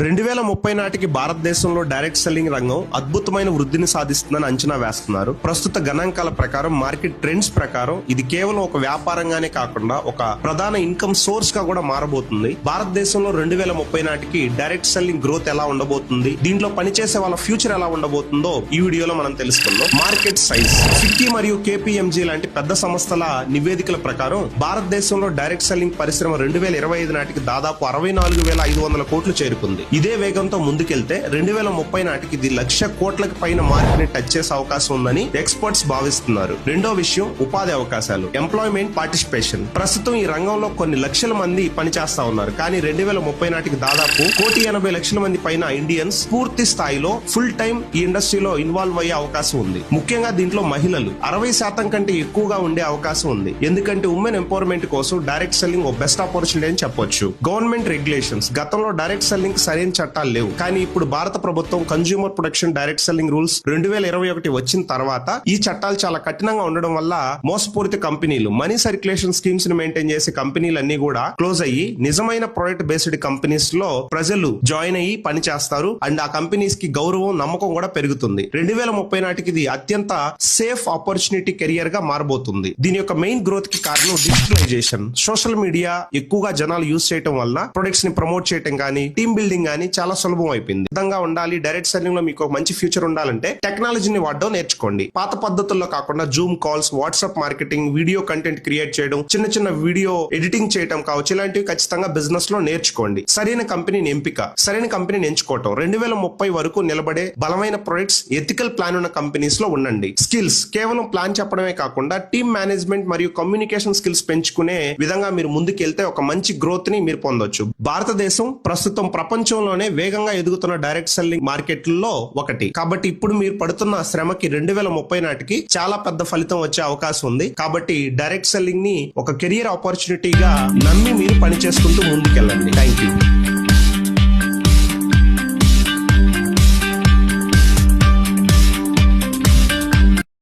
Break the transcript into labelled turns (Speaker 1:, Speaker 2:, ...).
Speaker 1: 2030 నాటికి భారతదేశంలో direct selling రంగం అద్భుతమైన వృద్ధిని సాధిస్తుందని అంచనా వేస్తున్నారు. ప్రస్తుత గణాంకాల ప్రకారం, మార్కెట్ ట్రెండ్స్ ప్రకారం ఇది కేవలం ఒక వ్యాపారంగానే కాకుండా ఒక ప్రధాన ఇన్కమ్ సోర్స్ గా కూడా మారబోతుంది. భారతదేశంలో 2030 నాటికి డైరెక్ట్ సెల్లింగ్ గ్రోత్ ఎలా ఉండబోతుంది, దీంట్లో పనిచేసే వాళ్ళ ఫ్యూచర్ ఎలా ఉండబోతుందో ఈ వీడియోలో మనం తెలుసుకుందాం. Market size. ఫిక్కీ మరియు కేపీఎంజీ లాంటి పెద్ద సంస్థల నివేదికల ప్రకారం భారతదేశంలో డైరెక్ట్ సెల్లింగ్ పరిశ్రమ 2025 నాటికి దాదాపు 64,500 కోట్లు చేరుకుంది. ఇదే వేగంతో ముందుకెళ్తే 2030 నాటికి ఇది 1,00,000 కోట్లకి పైన మార్కెట్ ని టచ్ చేసే అవకాశం ఉందని ఎక్స్పర్ట్స్ భావిస్తున్నారు. రెండో విషయం ఉపాధి అవకాశాలు, ఎంప్లాయ్మెంట్ పార్టిసిపేషన్. ప్రస్తుతం ఈ రంగంలో కొన్ని లక్షల మంది పనిచేస్తా ఉన్నారు, కానీ 2030 నాటికి దాదాపు 1,80,00,000 మంది పైన ఇండియన్స్ పూర్తి స్థాయిలో ఫుల్ టైం ఈ ఇండస్ట్రీలో ఇన్వాల్వ్ అయ్యే అవకాశం ఉంది. ముఖ్యంగా దీంట్లో మహిళలు 60% కంటే ఎక్కువగా ఉండే అవకాశం ఉంది. ఎందుకంటే ఉమెన్ ఎంపవర్మెంట్ కోసం డైరెక్ట్ సెల్లింగ్ ఓ బెస్ట్ ఆపర్చునిటీ అని చెప్పొచ్చు. Government regulations. గతంలో డైరెక్ట్ సెల్లింగ్ సరైన చట్టాలు లేవు, కానీ ఇప్పుడు భారత ప్రభుత్వం consumer protection direct selling rules 2021 వచ్చిన తర్వాత ఈ చట్టాలు చాలా కఠినంగా ఉండడం వల్ల మోసపూరిత కంపెనీలు, మనీ సర్క్యులేషన్ స్కీమ్స్ ని మెయింటైన్ చేసే కంపెనీలన్నీ కూడా క్లోజ్ అయ్యి నిజమైన ప్రొడక్ట్ బేస్డ్ కంపెనీస్ లో ప్రజలు జాయిన్ అయ్యి పని చేస్తారు. అండ్ ఆ కంపెనీస్ కి గౌరవం, నమ్మకం కూడా పెరుగుతుంది. 2030 నాటికి ఇది అత్యంత సేఫ్ ఆపర్చునిటీ కెరియర్ గా మారబోతుంది. దీని యొక్క మెయిన్ గ్రోత్ కి కారణం డిజిటలైజేషన్. సోషల్ మీడియా ఎక్కువగా జనాలు యూజ్ చేయడం వల్ల ప్రొడక్ట్స్ ని ప్రమోట్ చేయడం కానీ, టీమ్ బిల్డింగ్ కానీ చాలా సులభం అయిపోయింది. విధంగా ఉండాలి, డైరెక్ట్ సెల్లింగ్ లో మీకు ఒక మంచి ఫ్యూచర్ ఉండాలంటే టెక్నాలజీని వాడడం నేర్చుకోండి. పాత పద్ధతుల్లో కాకుండా Zoom calls, WhatsApp marketing, video content create చేయడం, చిన్న చిన్న వీడియో ఎడిటింగ్ చేయడం కావచ్చు, ఇలాంటివి ఖచ్చితంగా బిజినెస్ లో నేర్చుకోండి. సరైన కంపెనీని ఎంపిక, సరైన కంపెనీని ఎంచుకోవటం. 2030 వరకు నిలబడే బలమైన ప్రొడక్ట్స్, ఎథికల్ ప్లాన్ ఉన్న కంపెనీస్ లో ఉండండి. స్కిల్స్. కేవలం ప్లాన్ చెప్పడమే కాకుండా టీమ్ మేనేజ్మెంట్ మరియు కమ్యూనికేషన్ స్కిల్స్ పెంచుకునే విధంగా మీరు ముందుకెళ్తే ఒక మంచి గ్రోత్ ని మీరు పొందొచ్చు. భారతదేశం ప్రస్తుతం ప్రపంచంలోనే వేగంగా ఎదుగుతున్న డైరెక్ట్ సెల్లింగ్ మార్కెట్లలో ఒకటి. కాబట్టి ఇప్పుడు మీరు పడుతున్న శ్రమకి 2030 నాటికి చాలా పెద్ద ఫలితం వచ్చే అవకాశం ఉంది. కాబట్టి డైరెక్ట్ సెల్లింగ్ ని ఒక కెరియర్ ఆపర్చునిటీగా నమ్మి మీరు పని చేసుకుంటూ ముందుకెళ్ళండి. Thank you.